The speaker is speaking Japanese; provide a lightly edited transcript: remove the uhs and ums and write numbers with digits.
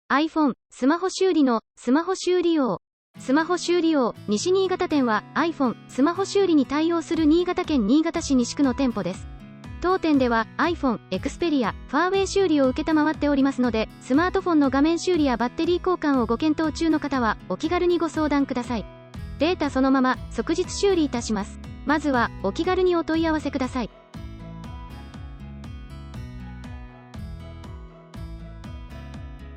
iPhone、スマホ修理の、スマホ修理王。スマホ修理王、西新潟店は iPhone、スマホ修理に対応する新潟県新潟市西区の店舗です。当店では iPhone、Xperia、ファーウェイ修理を受けたまわっておりますので、スマートフォンの画面修理やバッテリー交換をご検討中の方は、お気軽にご相談ください。データそのまま、即日修理いたします。まずは、お気軽にお問い合わせください。